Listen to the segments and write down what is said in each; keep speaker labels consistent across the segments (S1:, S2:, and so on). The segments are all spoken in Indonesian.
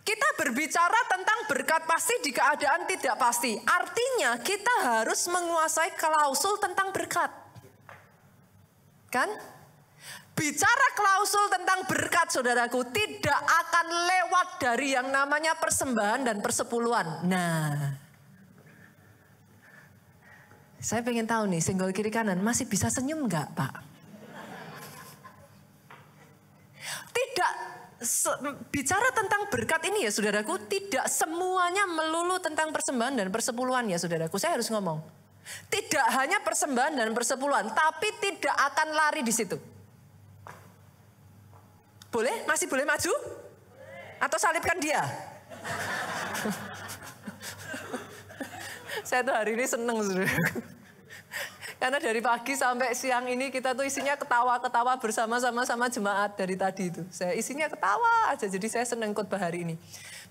S1: Kita berbicara tentang berkat pasti di keadaan tidak pasti. Artinya kita harus menguasai klausul tentang berkat. Kan? Bicara klausul tentang berkat, saudaraku, tidak akan lewat dari yang namanya persembahan dan persepuluhan. Nah, saya pengen tahu nih, senggol kiri kanan masih bisa senyum nggak, Pak? Tidak, bicara tentang berkat ini ya saudaraku, tidak semuanya melulu tentang persembahan dan persepuluhan ya saudaraku. Saya harus ngomong, tidak hanya persembahan dan persepuluhan, tapi tidak akan lari di situ. Boleh? Masih boleh maju? Atau salibkan dia? Saya tuh hari ini seneng saudaraku. Karena dari pagi sampai siang ini kita tuh isinya ketawa-ketawa bersama-sama sama jemaat dari tadi itu. Saya isinya ketawa aja, jadi saya senang khotbah hari ini.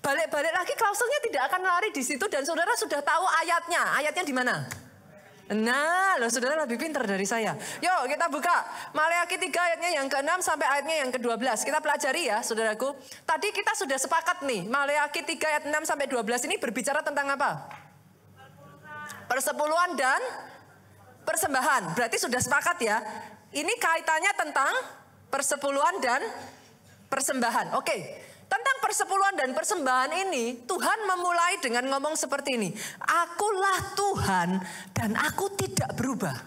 S1: Balik-balik lagi klausulnya tidak akan lari di situ dan saudara sudah tahu ayatnya. Ayatnya di mana? Nah, loh saudara lebih pintar dari saya. Yuk kita buka Maleakhi 3 ayatnya yang ke-6 sampai ayatnya yang ke-12. Kita pelajari ya saudaraku. Tadi kita sudah sepakat nih, Maleakhi 3 ayat 6 sampai 12 ini berbicara tentang apa? Persepuluhan dan persembahan. Berarti sudah sepakat ya. Ini kaitannya tentang persepuluhan dan persembahan. Oke. Tentang persepuluhan dan persembahan ini, Tuhan memulai dengan ngomong seperti ini. Akulah Tuhan dan aku tidak berubah.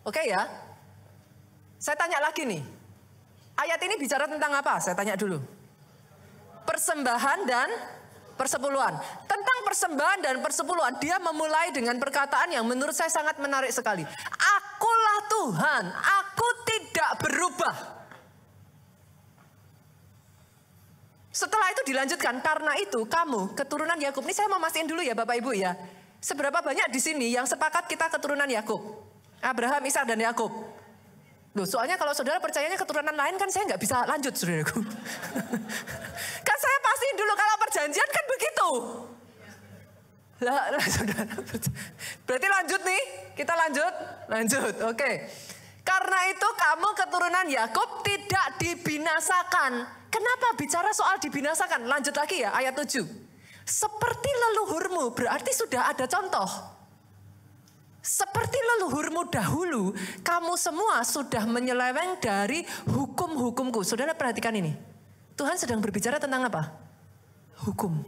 S1: Oke ya. Saya tanya lagi nih. Ayat ini bicara tentang apa? Saya tanya dulu. Persembahan dan persepuluhan. Tentang persembahan dan persepuluhan, dia memulai dengan perkataan yang menurut saya sangat menarik sekali. Akulah Tuhan, aku tidak berubah. Setelah itu dilanjutkan, karena itu kamu keturunan Yakub. Ini saya mau mastiin dulu ya Bapak Ibu ya. Seberapa banyak di sini yang sepakat kita keturunan Yakub? Abraham, Ishak dan Yakub. Loh, soalnya kalau saudara percayanya keturunan lain kan saya nggak bisa lanjut saudaraku. Kan saya pastiin dulu kalau perjanjian kan begitu. Lah saudara. Berarti lanjut nih, kita lanjut. Oke. Karena itu kamu keturunan Yakub tidak dibinasakan. Kenapa bicara soal dibinasakan? Lanjut lagi ya ayat 7. Seperti leluhurmu, berarti sudah ada contoh. Seperti leluhurmu dahulu, kamu semua sudah menyeleweng dari hukum-hukumku. Saudara perhatikan ini. Tuhan sedang berbicara tentang apa? Hukum.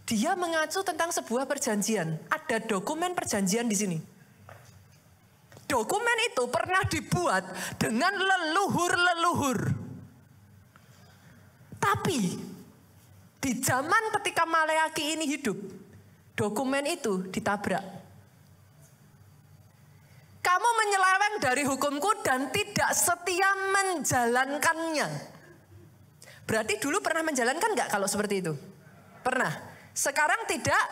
S1: Dia mengacu tentang sebuah perjanjian. Ada dokumen perjanjian di sini. Dokumen itu pernah dibuat dengan leluhur-leluhur. Tapi di zaman ketika Maleakhi ini hidup, dokumen itu ditabrak. Kamu menyeleweng dari hukumku dan tidak setia menjalankannya. Berarti dulu pernah menjalankan nggak kalau seperti itu? Pernah. Sekarang tidak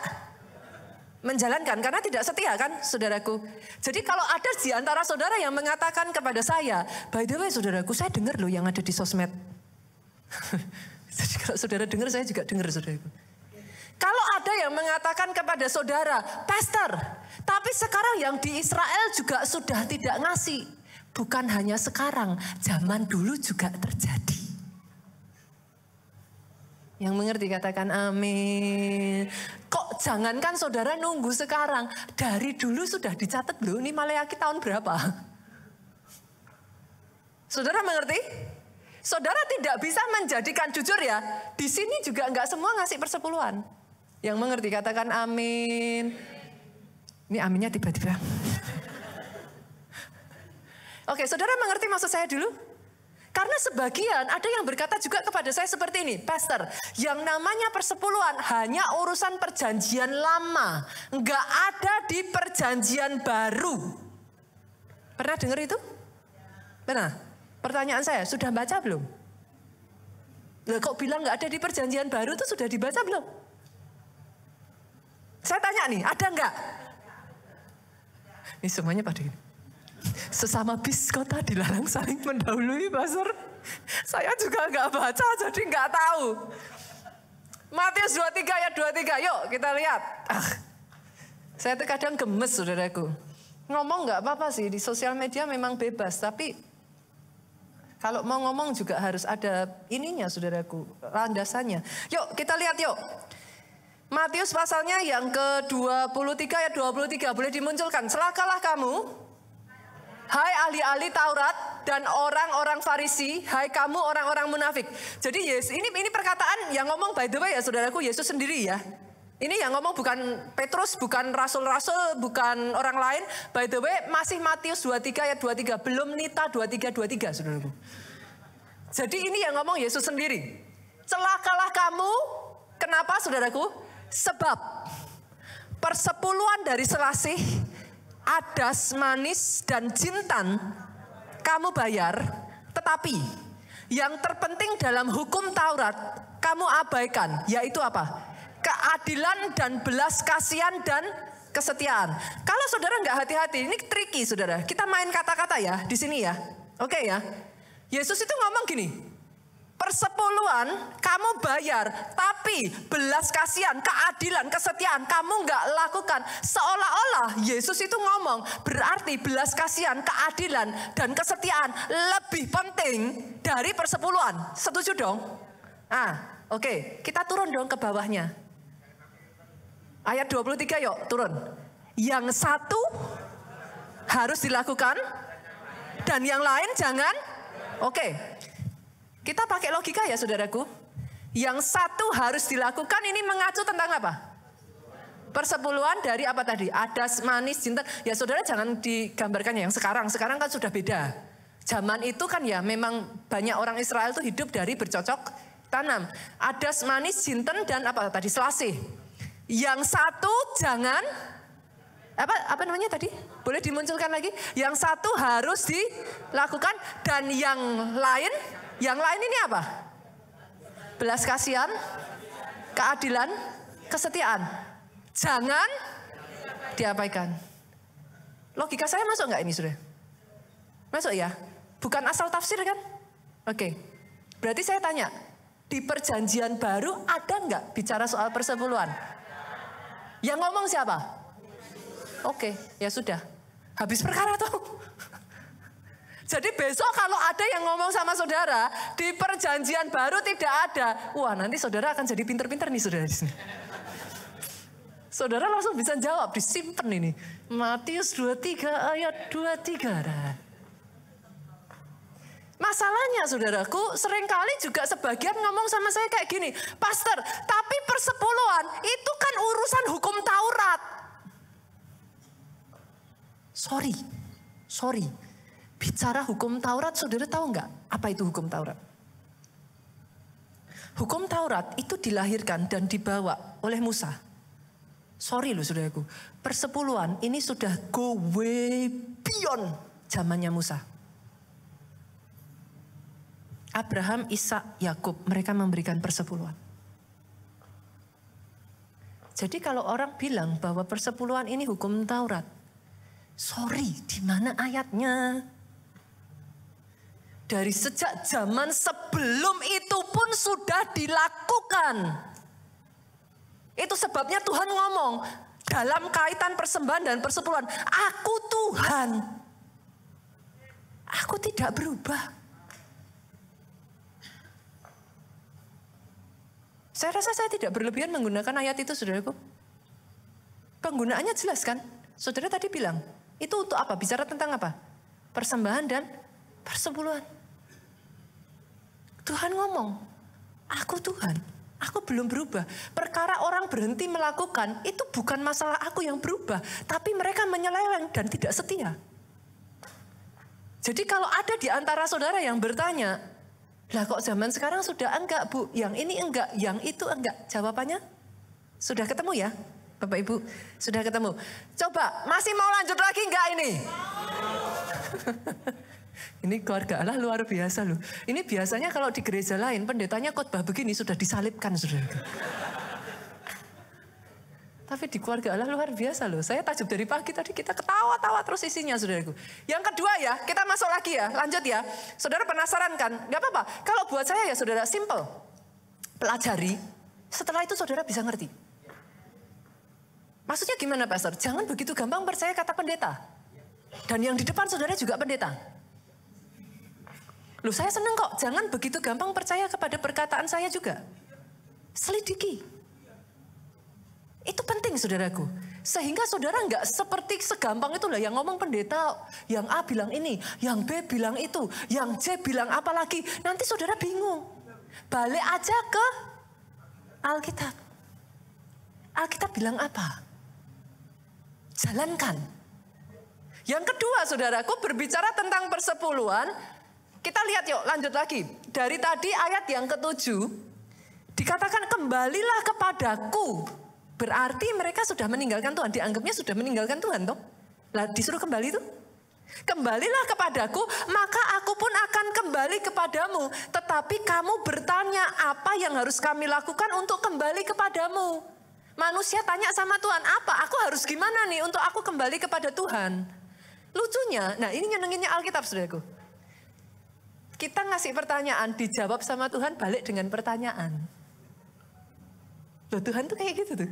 S1: menjalankan karena tidak setia kan saudaraku. Jadi kalau ada di antara saudara yang mengatakan kepada saya, by the way saudaraku, saya dengar loh yang ada di sosmed. Jadi kalau saudara dengar, saya juga dengar saudaraku. Kalau ada yang mengatakan kepada saudara, pastor, tapi sekarang yang di Israel juga sudah tidak ngasih. Bukan hanya sekarang, zaman dulu juga terjadi. Yang mengerti katakan amin. Kok jangankan saudara nunggu sekarang, dari dulu sudah dicatat loh, ini Maleakhi tahun berapa? Saudara mengerti? Saudara tidak bisa menjadikan, jujur ya, di sini juga nggak semua ngasih persepuluhan. Yang mengerti katakan amin. Ini aminnya tiba-tiba. Oke, saudara mengerti maksud saya dulu? Karena sebagian ada yang berkata juga kepada saya seperti ini, pastor, yang namanya persepuluhan hanya urusan perjanjian lama, nggak ada di perjanjian baru. Pernah dengar itu? Pernah? Pertanyaan saya, sudah baca belum? Loh, kok bilang nggak ada di perjanjian baru itu sudah dibaca belum? Saya tanya nih, ada nggak? Ini semuanya pada ini. Sesama bis kota dilarang saling mendahului, pastor. Saya juga nggak baca, jadi nggak tahu. Matius 23 ayat 23, yuk kita lihat. Saya tuh kadang gemes saudaraku. Ngomong nggak apa-apa sih, di sosial media memang bebas, tapi Kalau mau ngomong juga harus ada ininya saudaraku, landasannya. Yuk kita lihat yuk. Matius pasalnya yang ke-23 ayat 23 boleh dimunculkan. Celakalah kamu, hai ahli-ahli Taurat dan orang-orang Farisi, hai kamu orang-orang munafik. Jadi ini perkataan yang ngomong by the way ya saudaraku, Yesus sendiri ya. Ini yang ngomong bukan Petrus, bukan rasul-rasul, bukan orang lain. By the way, masih Matius 23 ayat 23. Belum Nita 23, saudaraku. Jadi ini yang ngomong Yesus sendiri. Celakalah kamu. Kenapa, saudaraku? Sebab persepuluhan dari selasih, adas, manis, dan jintan kamu bayar. Tetapi yang terpenting dalam hukum Taurat kamu abaikan. Yaitu apa? Keadilan dan belas kasihan dan kesetiaan. Kalau saudara nggak hati-hati, ini tricky saudara. Kita main kata-kata ya di sini ya. Oke ya. Yesus itu ngomong gini, persepuluhan kamu bayar, tapi belas kasihan, keadilan, kesetiaan kamu nggak lakukan. Seolah-olah Yesus itu ngomong, berarti belas kasihan, keadilan, dan kesetiaan lebih penting dari persepuluhan. Setuju dong? Oke, kita turun dong ke bawahnya. Ayat 23 yuk turun. Yang satu harus dilakukan dan yang lain jangan. Oke. Kita pakai logika ya saudaraku. Yang satu harus dilakukan ini mengacu tentang apa? Persepuluhan dari apa tadi? Adas, manis, jintan. Ya saudara jangan digambarkan yang sekarang. Sekarang kan sudah beda. Zaman itu kan ya memang banyak orang Israel itu hidup dari bercocok tanam. Adas, manis, jintan dan apa tadi? Selasih. Yang satu jangan, apa namanya tadi? Boleh dimunculkan lagi? Yang satu harus dilakukan dan yang lain ini apa? Belas kasihan, keadilan, kesetiaan. Jangan diabaikan. Logika saya masuk nggak ini sudah? Masuk ya? Bukan asal tafsir kan? Oke. Berarti saya tanya, di perjanjian baru ada nggak bicara soal persepuluhan? Yang ngomong siapa? Oke, ya sudah. Habis perkara tuh. Jadi besok kalau ada yang ngomong sama saudara, di perjanjian baru tidak ada. Wah, nanti saudara akan jadi pinter-pinter nih saudara di sini. Saudara langsung bisa jawab, disimpan ini. Matius 23 ayat 23. Nah. Masalahnya saudaraku, seringkali juga sebagian ngomong sama saya kayak gini, Pastor, tapi persepuluhan itu kan urusan hukum Taurat. Sorry. Bicara hukum Taurat, saudara tahu nggak apa itu hukum Taurat? Hukum Taurat itu dilahirkan dan dibawa oleh Musa. Sorry loh saudaraku, persepuluhan ini sudah go way beyond zamannya Musa. Abraham, Ishak, Yakub, mereka memberikan persepuluhan. Jadi kalau orang bilang bahwa persepuluhan ini hukum Taurat, sorry, di mana ayatnya? Dari sejak zaman sebelum itu pun sudah dilakukan. Itu sebabnya Tuhan ngomong dalam kaitan persembahan dan persepuluhan, aku Tuhan, aku tidak berubah. Saya rasa saya tidak berlebihan menggunakan ayat itu, saudaraku. Penggunaannya jelas kan? Saudara tadi bilang, itu untuk apa? Bicara tentang apa? Persembahan dan persepuluhan. Tuhan ngomong, aku Tuhan, aku belum berubah. Perkara orang berhenti melakukan, itu bukan masalah aku yang berubah. Tapi mereka menyeleweng dan tidak setia. Jadi kalau ada di antara saudara yang bertanya, lah kok zaman sekarang sudah enggak Bu, yang ini enggak, yang itu enggak. Jawabannya sudah ketemu ya Bapak Ibu, sudah ketemu. Coba masih mau lanjut lagi enggak ini? Ini keluarga Allah luar biasa loh. Ini biasanya kalau di gereja lain pendetanya khotbah begini sudah disalibkan saudara. Tapi di keluarga Allah luar biasa loh. Saya takjub dari pagi tadi kita ketawa-tawa terus isinya saudaraku. Yang kedua ya, kita masuk lagi ya, lanjut ya. Saudara penasaran kan? Gak apa-apa. Kalau buat saya ya saudara simple. Pelajari, setelah itu saudara bisa ngerti. Maksudnya gimana Pastor? Jangan begitu gampang percaya kata pendeta. Dan yang di depan saudara juga pendeta. Loh saya seneng kok, jangan begitu gampang percaya kepada perkataan saya juga. Selidiki. Itu penting saudaraku. Sehingga saudara nggak seperti segampang itulah yang ngomong pendeta, yang A bilang ini, yang B bilang itu, yang C bilang apa lagi. Nanti saudara bingung. Balik aja ke Alkitab. Alkitab bilang apa? Jalankan. Yang kedua saudaraku, berbicara tentang persepuluhan. Kita lihat yuk, lanjut lagi. Dari tadi ayat yang ke-7, dikatakan kembalilah kepadaku. Berarti mereka sudah meninggalkan Tuhan. Dianggapnya sudah meninggalkan Tuhan toh. Lah disuruh kembali tuh. Kembalilah kepadaku, maka aku pun akan kembali kepadamu. Tetapi kamu bertanya apa yang harus kami lakukan untuk kembali kepadamu. Manusia tanya sama Tuhan, apa? Aku harus gimana nih untuk aku kembali kepada Tuhan? Lucunya, nah ini nyenenginnya Alkitab saudaraku. Kita ngasih pertanyaan, dijawab sama Tuhan, balik dengan pertanyaan. Loh Tuhan tuh kayak gitu tuh.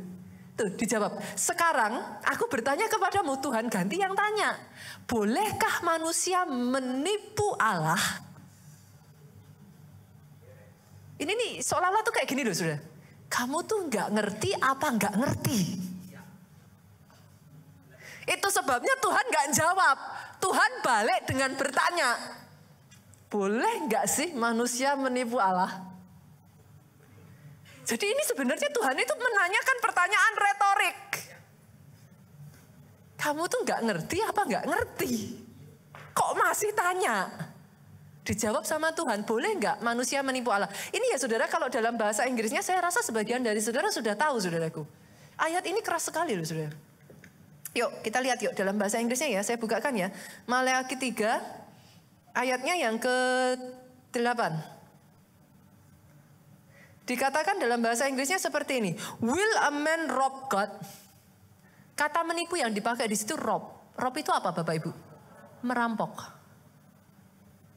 S1: Tuh dijawab, sekarang aku bertanya kepadamu, Tuhan ganti yang tanya. Bolehkah manusia menipu Allah? Ini nih seolah-olah tuh kayak gini loh saudara. Kamu tuh nggak ngerti apa nggak ngerti. Itu sebabnya Tuhan nggak jawab. Tuhan balik dengan bertanya. Boleh nggak sih manusia menipu Allah? Jadi ini sebenarnya Tuhan itu menanyakan pertanyaan retorik. Kamu tuh nggak ngerti apa nggak ngerti? Kok masih tanya? Dijawab sama Tuhan, boleh nggak manusia menipu Allah? Ini ya saudara, kalau dalam bahasa Inggrisnya saya rasa sebagian dari saudara sudah tahu saudaraku. Ayat ini keras sekali loh saudara. Yuk kita lihat yuk dalam bahasa Inggrisnya ya, saya bukakan ya. Maleakhi 3 ayatnya yang ke-8. Dikatakan dalam bahasa Inggrisnya seperti ini. Will a man rob God? Kata menipu yang dipakai di situ rob. Rob itu apa Bapak Ibu? Merampok.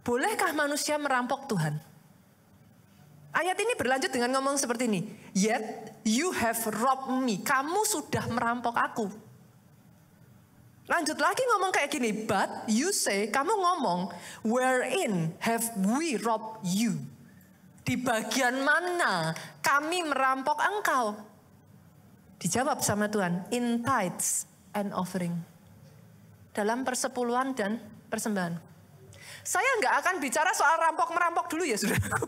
S1: Bolehkah manusia merampok Tuhan? Ayat ini berlanjut dengan ngomong seperti ini. Yet you have robbed me. Kamu sudah merampok aku. Lanjut lagi ngomong kayak gini. But you say, kamu ngomong, wherein have we robbed you? Di bagian mana kami merampok engkau? Dijawab sama Tuhan, in tithes and offering. Dalam persepuluhan dan persembahan. Saya nggak akan bicara soal rampok-merampok dulu ya saudaraku.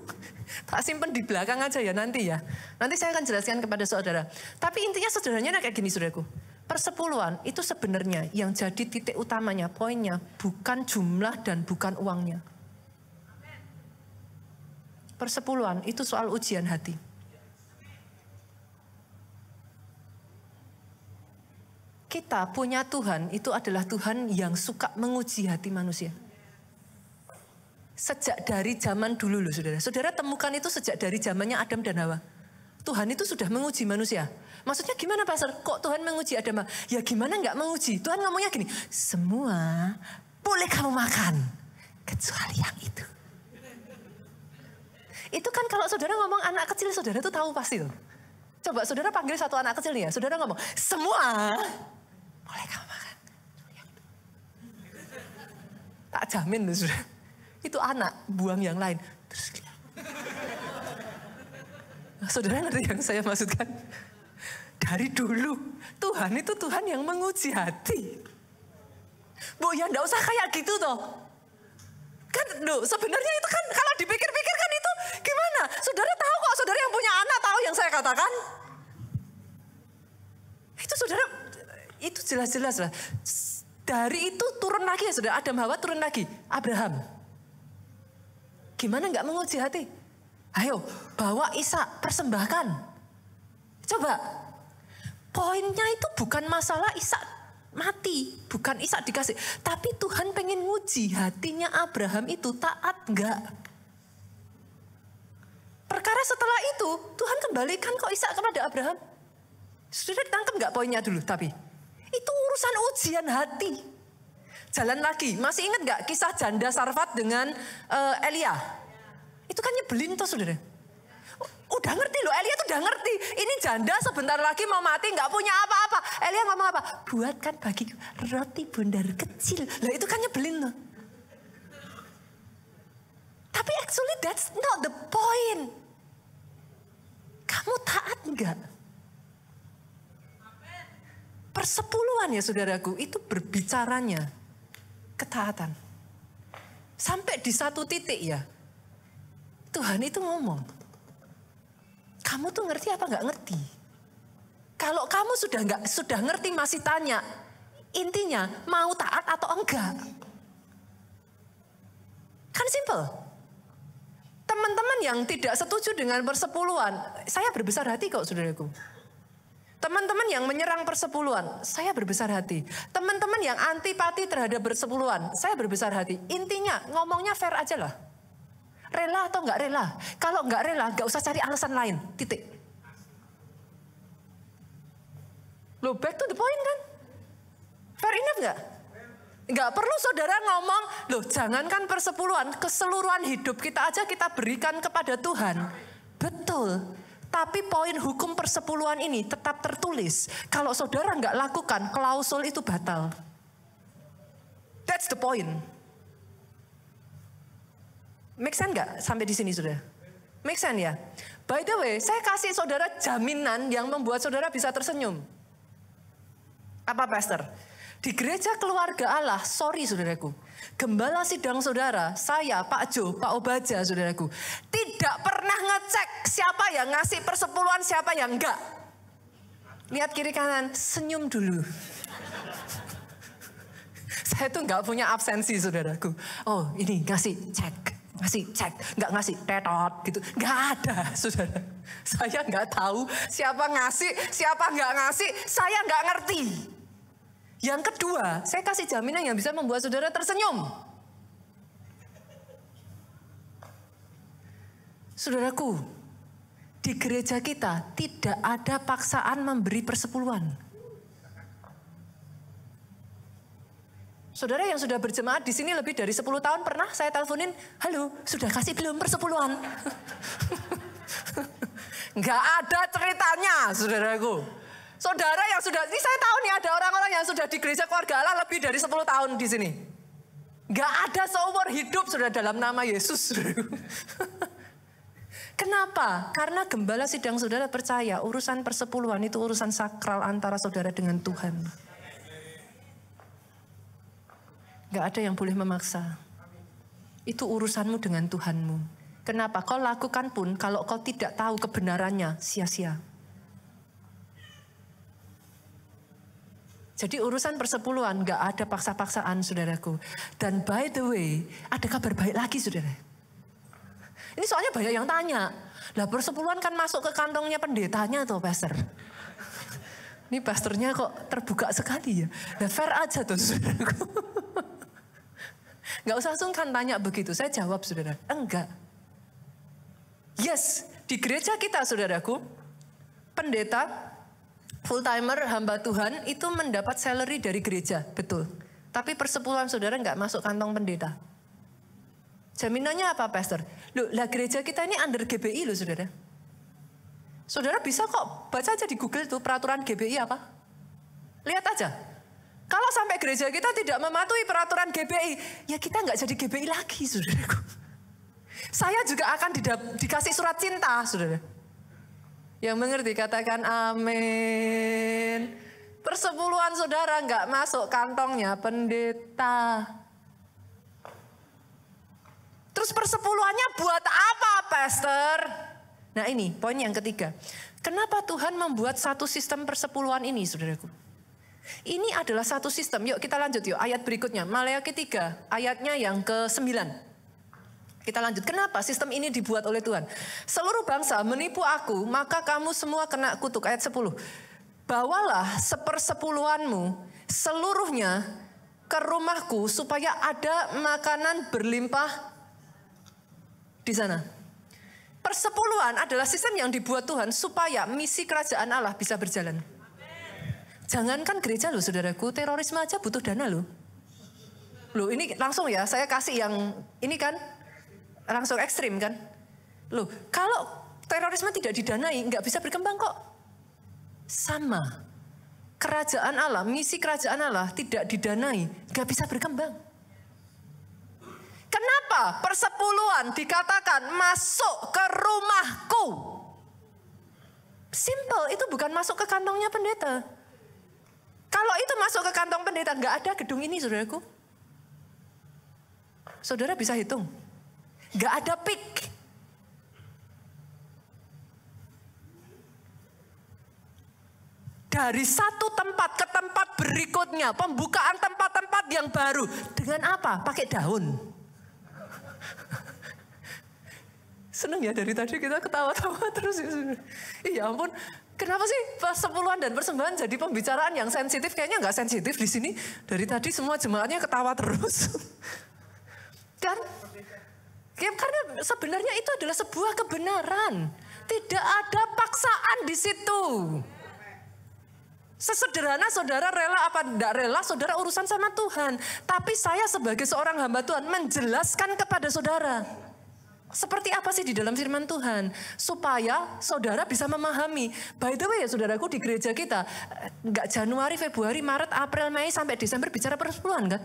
S1: Tak simpen di belakang aja ya nanti ya. Nanti saya akan jelaskan kepada saudara. Tapi intinya saudaranya kayak gini saudaraku. Persepuluhan itu sebenarnya yang jadi titik utamanya, poinnya bukan jumlah dan bukan uangnya. Persepuluhan itu soal ujian hati. Kita punya Tuhan itu adalah Tuhan yang suka menguji hati manusia. Sejak dari zaman dulu loh saudara. Saudara temukan itu sejak dari zamannya Adam dan Hawa. Tuhan itu sudah menguji manusia. Maksudnya gimana Pastor? Kok Tuhan menguji Adam? Ya gimana nggak menguji? Tuhan ngomongnya gini. Semua boleh kamu makan. Kecuali yang itu. Itu kan kalau saudara ngomong anak kecil saudara tuh tahu pasti tuh. Coba saudara panggil satu anak kecil nih ya. Saudara ngomong. Semua boleh kamu makan. Tak jamin tuh saudara. Itu anak buang yang lain. Terus saudara ngerti yang saya maksudkan? Dari dulu Tuhan itu Tuhan yang menguji hati. Bu ya enggak usah kayak gitu toh. Kan loh sebenarnya itu kan kalau dipikir-pikir kan itu gimana? Saudara tahu kok, saudara yang punya anak tahu yang saya katakan. Itu saudara, itu jelas-jelas lah. Dari itu turun lagi ya saudara, Adam Hawa turun lagi, Abraham. Gimana nggak menguji hati? Ayo bawa Ishak, persembahkan. Coba. Poinnya itu bukan masalah Ishak mati. Bukan Ishak dikasih. Tapi Tuhan pengen nguji hatinya Abraham itu taat nggak? Perkara setelah itu Tuhan kembalikan kok Ishak kepada Abraham. Sudah ditangkap nggak poinnya dulu tapi? Itu urusan ujian hati. Jalan lagi, masih ingat gak kisah janda Sarfat dengan Elia? Itu kan nyebelin tuh saudara. Udah ngerti loh, Elia tuh udah ngerti. Ini janda sebentar lagi mau mati gak punya apa-apa. Elia ngomong apa? Buatkan bagiku roti bundar kecil. Lah itu kan nyebelin tuh. Tapi Tapi actually that's not the point. Kamu taat enggak? Persepuluhan ya saudaraku, itu berbicaranya ketaatan. Sampai di satu titik ya, Tuhan itu ngomong, kamu tuh ngerti apa enggak ngerti? Kalau kamu sudah ngerti masih tanya, intinya mau taat atau enggak? Kan simple. Teman-teman yang tidak setuju dengan persepuluhan, saya berbesar hati kok saudaraku. Teman-teman yang menyerang persepuluhan, saya berbesar hati. Teman-teman yang antipati terhadap persepuluhan, saya berbesar hati. Intinya ngomongnya fair aja lah. Rela atau enggak rela? Kalau enggak rela, enggak usah cari alasan lain. Titik. Loh, back to the point kan? Fair enough enggak? Enggak perlu saudara ngomong, loh jangankan persepuluhan, keseluruhan hidup kita aja kita berikan kepada Tuhan. Betul. Tapi poin hukum persepuluhan ini tetap tertulis. Kalau saudara enggak lakukan, klausul itu batal. That's the point. Make sense enggak sampai di sini saudara? Make sense ya? By the way, saya kasih saudara jaminan yang membuat saudara bisa tersenyum. Apa pastor? Di gereja keluarga Allah, sorry saudaraku, gembala sidang saudara, saya, Pak Jo, Pak Obaja saudaraku, tidak pernah ngecek siapa yang ngasih persepuluhan, siapa yang enggak. Lihat kiri kanan, senyum dulu. Saya tuh enggak punya absensi saudaraku. Oh ini ngasih cek, enggak ngasih tetot gitu. Enggak ada saudara. Saya enggak tahu siapa ngasih, siapa enggak ngasih, saya enggak ngerti. Yang kedua, saya kasih jaminan yang bisa membuat saudara tersenyum. Saudaraku, di gereja kita tidak ada paksaan memberi persepuluhan. Saudara yang sudah berjemaat di sini lebih dari 10 tahun pernah saya teleponin, halo, sudah kasih belum persepuluhan? Enggak ada ceritanya, saudaraku. Saudara yang sudah, ini saya tahu nih ada orang-orang yang sudah di gereja keluarga Allah lebih dari 10 tahun di sini. Enggak ada seumur hidup sudah dalam nama Yesus. Kenapa? Karena gembala sidang saudara percaya urusan persepuluhan itu urusan sakral antara saudara dengan Tuhan. Enggak ada yang boleh memaksa. Itu urusanmu dengan Tuhanmu. Kenapa? Kau lakukan pun kalau kau tidak tahu kebenarannya sia-sia. Jadi urusan persepuluhan gak ada paksa-paksaan saudaraku. Dan by the way, ada kabar baik lagi saudara. Ini soalnya banyak yang tanya. Lah persepuluhan kan masuk ke kantongnya pendetanya tuh pastor. Ini pastornya kok terbuka sekali ya. Lah fair aja tuh saudaraku. Gak usah sungkan tanya begitu. Saya jawab saudara, enggak. Yes, di gereja kita saudaraku, pendeta full timer hamba Tuhan itu mendapat salary dari gereja, betul. Tapi persepuluhan saudara nggak masuk kantong pendeta. Jaminannya apa, pastor? Loh, lah gereja kita ini under GBI loh, saudara. Saudara bisa kok baca aja di Google tuh peraturan GBI apa? Lihat aja. Kalau sampai gereja kita tidak mematuhi peraturan GBI, ya kita nggak jadi GBI lagi, saudaraku. Saya juga akan dikasih surat cinta, saudara. Yang mengerti katakan amin. Persepuluhan saudara nggak masuk kantongnya pendeta. Terus persepuluhannya buat apa, pastor? Nah ini poin yang ketiga. Kenapa Tuhan membuat satu sistem persepuluhan ini, saudaraku? Ini adalah satu sistem. Yuk kita lanjut yuk ayat berikutnya. Maleakhi 3 ayatnya yang ke-9. Kita lanjut. Kenapa sistem ini dibuat oleh Tuhan? Seluruh bangsa menipu aku, maka kamu semua kena kutuk. Ayat 10. Bawalah sepersepuluhanmu seluruhnya ke rumahku supaya ada makanan berlimpah di sana. Persepuluhan adalah sistem yang dibuat Tuhan supaya misi kerajaan Allah bisa berjalan. Jangankan gereja loh saudaraku, terorisme aja butuh dana loh. Loh ini langsung ya, saya kasih yang ini kan. Langsung ekstrim kan? Loh, kalau terorisme tidak didanai, nggak bisa berkembang kok. Sama. Kerajaan Allah, misi kerajaan Allah tidak didanai, nggak bisa berkembang. Kenapa Kenapa persepuluhan dikatakan masuk ke rumahku? Simple, itu bukan masuk ke kantongnya pendeta. Kalau itu masuk ke kantong pendeta, nggak ada gedung ini, saudaraku. Saudara bisa hitung. Nggak ada pik. Dari satu tempat ke tempat berikutnya, pembukaan tempat-tempat yang baru. Dengan apa? Pakai daun. Seneng ya, dari tadi kita ketawa-tawa terus. Ya ampun, kenapa sih persepuluhan dan persembahan jadi pembicaraan yang sensitif? Kayaknya nggak sensitif di sini. Dari tadi semua jemaatnya ketawa terus. Kan? Karena sebenarnya itu adalah sebuah kebenaran. Tidak ada paksaan di situ. Sesederhana saudara rela apa tidak rela, saudara urusan sama Tuhan. Tapi saya sebagai seorang hamba Tuhan menjelaskan kepada saudara. Seperti apa sih di dalam firman Tuhan. Supaya saudara bisa memahami. By the way ya saudaraku, di gereja kita nggak Januari, Februari, Maret, April, Mei sampai Desember bicara persepuluhan kan?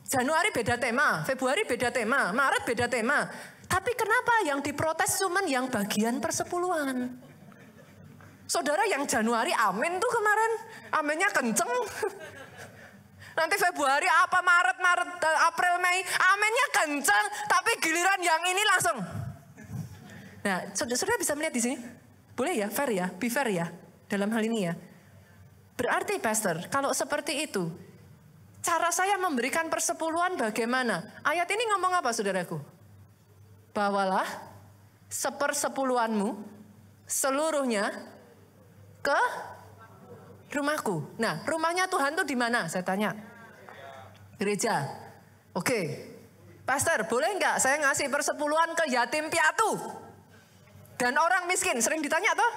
S1: Januari beda tema, Februari beda tema, Maret beda tema. Tapi kenapa yang diprotes cuman yang bagian persepuluhan? Saudara yang Januari amin tuh kemarin, aminnya kenceng. Nanti Februari apa Maret, April, Mei, aminnya kenceng. Tapi giliran yang ini langsung. Nah, saudara bisa melihat di sini. Boleh ya, fair ya, be fair ya dalam hal ini ya. Berarti pastor, kalau seperti itu, cara saya memberikan persepuluhan bagaimana? Ayat ini ngomong apa saudaraku? Bawalah sepersepuluhanmu seluruhnya ke rumahku. Nah, rumahnya Tuhan tuh di mana? Saya tanya. Gereja. Oke. Pastor, boleh nggak saya ngasih persepuluhan ke yatim piatu? Dan orang miskin, sering ditanya toh?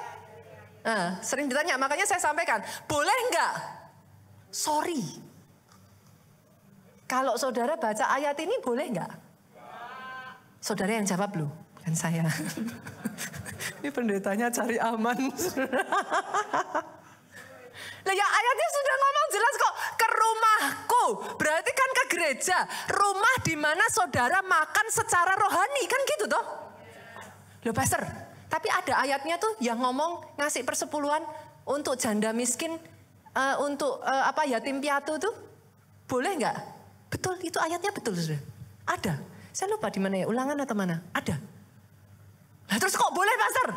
S1: Sering ditanya, makanya saya sampaikan. Boleh nggak? Sorry. Kalau saudara baca ayat ini boleh nggak? Saudara yang jawab loh, bukan saya. Ini pendetanya cari aman. Lah ya ayatnya sudah ngomong jelas kok, ke rumahku. Berarti kan ke gereja, rumah di mana saudara makan secara rohani, kan gitu toh? Loh pastor, tapi ada ayatnya tuh yang ngomong ngasih persepuluhan untuk janda miskin, untuk yatim piatu tuh. Boleh nggak? Betul, itu ayatnya betul sudah. Ada. Saya lupa di mana ya, Ulangan atau mana? Ada. Nah terus kok boleh pastor?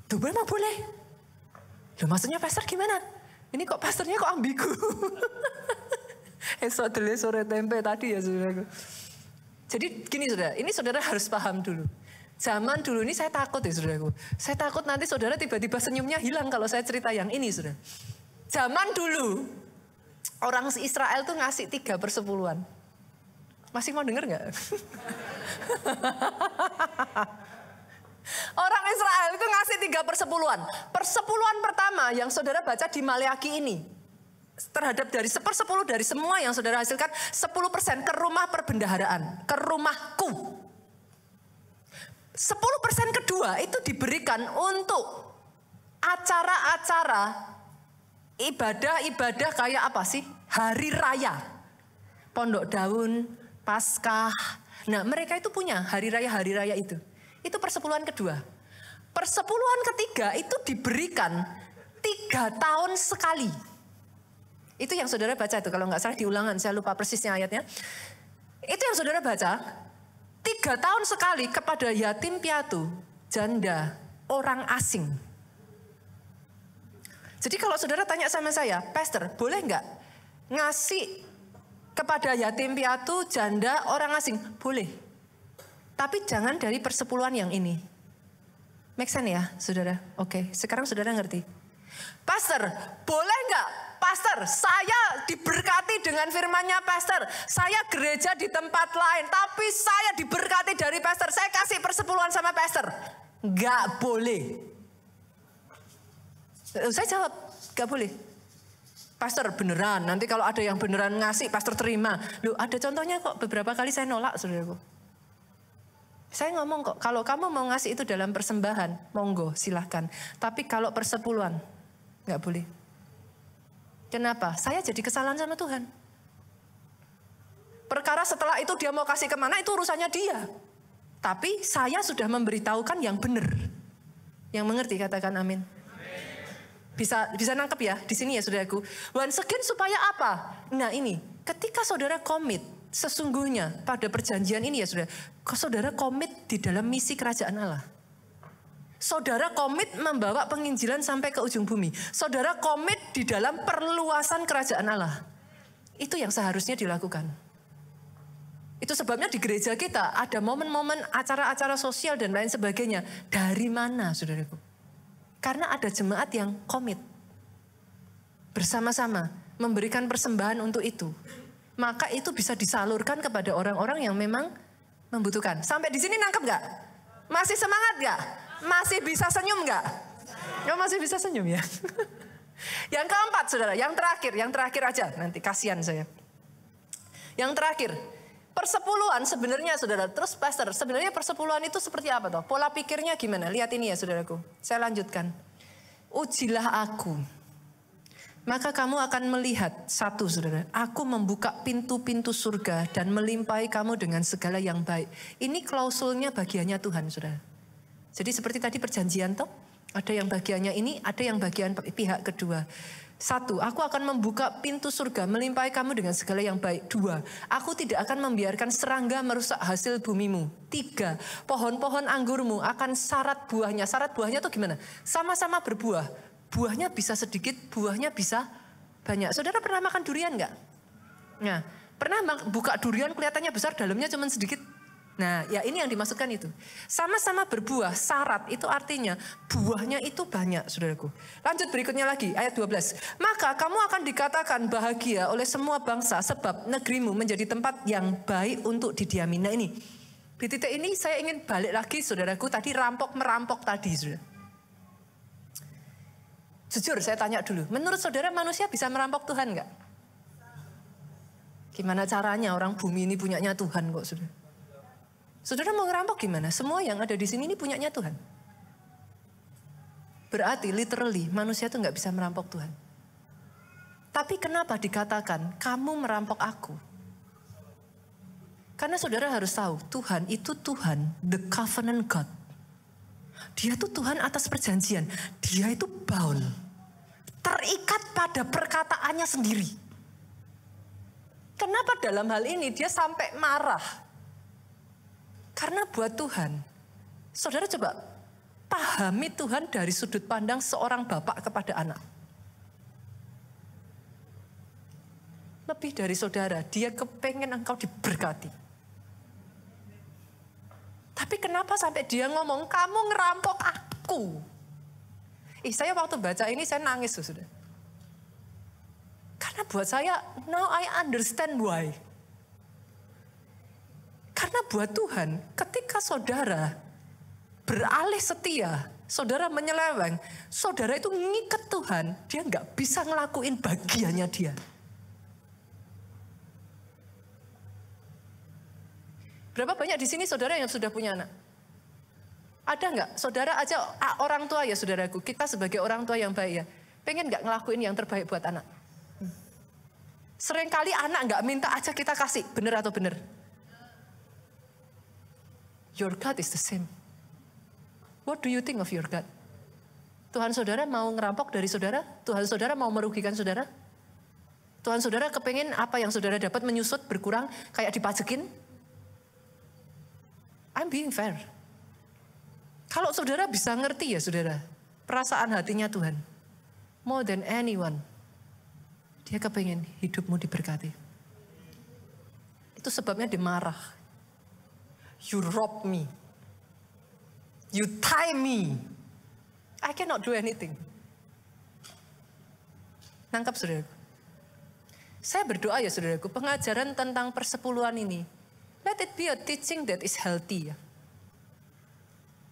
S1: Tuh memang boleh. Loh maksudnya pastor gimana? Ini kok pastornya kok ambigu? Esok dulu sore tempe tadi ya saudara. Jadi gini saudara, ini saudara harus paham dulu. Zaman dulu ini saya takut ya saudaraku. Saya takut nanti saudara tiba-tiba senyumnya hilang kalau saya cerita yang ini saudara. Zaman dulu orang Israel tuh ngasih 3/10. Masih mau denger gak? Orang Israel itu ngasih 3/10. Persepuluhan pertama yang saudara baca di Maleakhi ini. Terhadap dari 1/10 dari semua yang saudara hasilkan, 10% ke rumah perbendaharaan. Ke rumahku. 10% kedua itu diberikan untuk acara-acara ibadah-ibadah kayak apa sih? Hari raya. Pondok Daun, Paskah. Nah mereka itu punya hari raya itu. Itu persepuluhan kedua. Persepuluhan ketiga itu diberikan 3 tahun sekali. Itu yang saudara baca itu, kalau nggak salah di Ulangan, saya lupa persisnya ayatnya. Itu yang saudara baca, 3 tahun sekali kepada yatim piatu, janda, orang asing. Jadi kalau saudara tanya sama saya, pastor boleh nggak ngasih kepada yatim piatu, janda, orang asing? Boleh. Tapi jangan dari persepuluhan yang ini. Make sense ya, saudara? Oke, sekarang saudara ngerti. Pastor, boleh nggak? Pastor, saya diberkati dengan firman-Nya pastor. Saya gereja di tempat lain, tapi saya diberkati dari pastor. Saya kasih persepuluhan sama pastor. Nggak boleh. Saya jawab, nggak boleh. Pastor beneran, nanti kalau ada yang beneran ngasih, pastor terima. Loh, ada contohnya kok, beberapa kali saya nolak, saudaraku. Saya ngomong kok, kalau kamu mau ngasih itu dalam persembahan, monggo silahkan. Tapi kalau persepuluhan, nggak boleh. Kenapa? Saya jadi kesalahan sama Tuhan. Perkara setelah itu dia mau kasih kemana itu urusannya dia. Tapi saya sudah memberitahukan yang benar. Yang mengerti katakan amin. Bisa nangkep ya di sini ya saudaraku. Once again supaya apa? Nah ini ketika saudara komit sesungguhnya pada perjanjian ini ya saudara komit di dalam misi kerajaan Allah. Saudara komit membawa penginjilan sampai ke ujung bumi. Saudara komit di dalam perluasan kerajaan Allah. Itu yang seharusnya dilakukan. Itu sebabnya di gereja kita ada momen-momen acara-acara sosial dan lain sebagainya. Dari mana saudaraku? Karena ada jemaat yang komit. Bersama-sama memberikan persembahan untuk itu. Maka itu bisa disalurkan kepada orang-orang yang memang membutuhkan. Sampai di sini nangkep gak? Masih semangat gak? Masih bisa senyum gak? Ya masih bisa senyum ya. Yang keempat saudara, yang terakhir aja. Nanti kasihan saya. Yang terakhir. Persepuluhan sebenarnya saudara, terus pastor, sebenarnya persepuluhan itu seperti apa toh? Pola pikirnya gimana? Lihat ini ya saudaraku, saya lanjutkan. Ujilah aku, maka kamu akan melihat satu saudara, aku membuka pintu-pintu surga dan melimpahi kamu dengan segala yang baik. Ini klausulnya bagiannya Tuhan saudara. Jadi seperti tadi perjanjian toh, ada yang bagiannya ini, ada yang bagian pihak kedua. Satu, aku akan membuka pintu surga, melimpahi kamu dengan segala yang baik. Dua, aku tidak akan membiarkan serangga merusak hasil bumimu. Tiga, pohon-pohon anggurmu akan syarat buahnya. Syarat buahnya itu gimana? Sama-sama berbuah. Buahnya bisa sedikit, buahnya bisa banyak. Saudara pernah makan durian nggak? Nah, pernah buka durian kelihatannya besar, dalamnya cuma sedikit? Nah, ya ini yang dimaksudkan itu. Sama-sama berbuah, syarat itu artinya buahnya itu banyak, saudaraku. Lanjut berikutnya lagi, ayat 12. Maka kamu akan dikatakan bahagia oleh semua bangsa sebab negerimu menjadi tempat yang baik untuk didiami. Nah ini, di titik ini saya ingin balik lagi, saudaraku. Tadi rampok-merampok tadi, saudara. Jujur saya tanya dulu, menurut saudara manusia bisa merampok Tuhan nggak? Gimana caranya orang bumi ini punyanya Tuhan kok, saudara? Saudara mau ngerampok gimana? Semua yang ada di sini ini punyanya Tuhan. Berarti literally manusia itu nggak bisa merampok Tuhan. Tapi kenapa dikatakan kamu merampok aku? Karena saudara harus tahu Tuhan itu Tuhan, the covenant God. Dia itu Tuhan atas perjanjian. Dia itu bound. Terikat pada perkataannya sendiri. Kenapa dalam hal ini dia sampai marah? Karena buat Tuhan, saudara coba pahami Tuhan dari sudut pandang seorang bapak kepada anak. Lebih dari saudara, dia kepengen engkau diberkati. Tapi kenapa sampai dia ngomong, kamu ngerampok aku? Saya waktu baca ini saya nangis sudah. Karena buat saya, now I understand why. Karena buat Tuhan, ketika saudara beralih setia, saudara menyeleweng, saudara itu ngikat Tuhan, dia nggak bisa ngelakuin bagiannya dia. Berapa banyak di sini saudara yang sudah punya anak? Ada nggak? Saudara aja orang tua ya saudaraku, kita sebagai orang tua yang baik ya, pengen nggak ngelakuin yang terbaik buat anak? Seringkali anak nggak minta aja kita kasih, bener atau bener? Your God is the same. What do you think of your God? Tuhan saudara mau ngerampok dari saudara? Tuhan saudara mau merugikan saudara? Tuhan saudara kepengen apa yang saudara dapat menyusut, berkurang, kayak dipajekin? I'm being fair. Kalau saudara bisa ngerti ya saudara, perasaan hatinya Tuhan. More than anyone. Dia kepengen hidupmu diberkati. Itu sebabnya dia marah. You rob me. You tie me. I cannot do anything. Nangkap saudaraku. Saya berdoa ya saudaraku, pengajaran tentang persepuluhan ini, let it be a teaching that is healthy.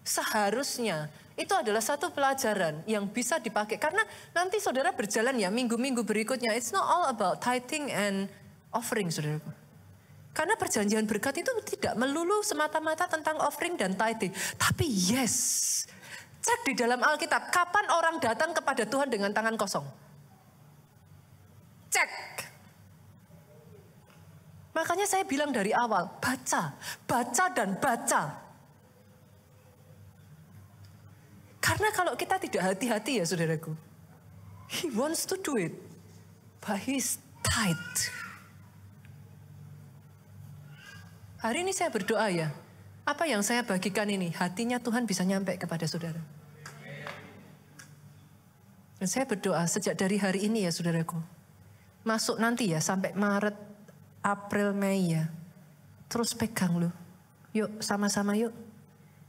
S1: Seharusnya itu adalah satu pelajaran yang bisa dipakai. Karena nanti saudara berjalan ya minggu-minggu berikutnya. It's not all about tithing and offering saudaraku. Karena perjanjian berkat itu tidak melulu semata-mata tentang offering dan tithing. Tapi yes, cek di dalam Alkitab, kapan orang datang kepada Tuhan dengan tangan kosong? Cek. Makanya saya bilang dari awal, baca, baca dan baca. Karena kalau kita tidak hati-hati ya saudaraku, he wants to do it, but he's tight. Hari ini saya berdoa ya, apa yang saya bagikan ini, hatinya Tuhan bisa nyampe kepada saudara. Dan saya berdoa sejak dari hari ini ya saudaraku, masuk nanti ya sampai Maret, April, Mei ya. Terus pegang loh. Yuk sama-sama yuk.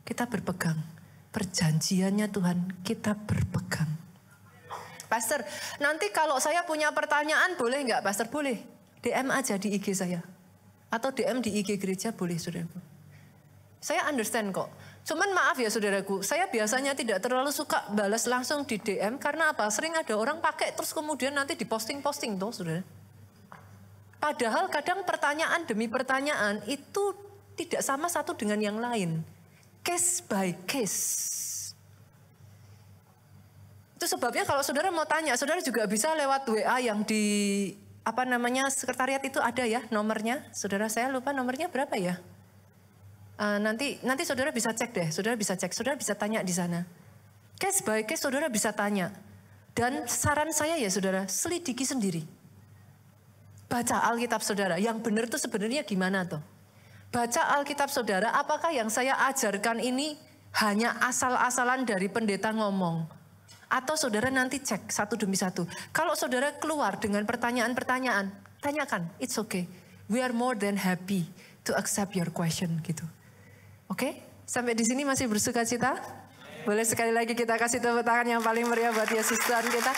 S1: Kita berpegang. Perjanjiannya Tuhan kita berpegang. Pastor, nanti kalau saya punya pertanyaan boleh nggak Pastor? Boleh. DM aja di IG saya. Atau DM di IG gereja boleh saudaraku. Saya understand kok. Cuman maaf ya saudaraku, saya biasanya tidak terlalu suka balas langsung di DM. Karena apa? Sering ada orang pakai terus kemudian nanti diposting-posting tuh saudara. Padahal kadang pertanyaan demi pertanyaan itu tidak sama satu dengan yang lain. Case by case. Itu sebabnya kalau saudara mau tanya, saudara juga bisa lewat WA yang di sekretariat itu ada ya nomornya. Saudara saya lupa nomornya berapa ya. Nanti saudara bisa cek deh, saudara bisa cek, saudara bisa tanya di sana. Case by case saudara bisa tanya. Dan saran saya ya saudara, selidiki sendiri. Baca Alkitab saudara, yang benar itu sebenarnya gimana tuh? Baca Alkitab saudara, apakah yang saya ajarkan ini hanya asal-asalan dari pendeta ngomong? Atau saudara nanti cek satu demi satu. Kalau saudara keluar dengan pertanyaan-pertanyaan, tanyakan, it's okay. We are more than happy to accept your question gitu. Oke? Sampai di sini masih bersuka cita? Boleh sekali lagi kita kasih tepuk tangan yang paling meriah buat Yesus Tuhan kita.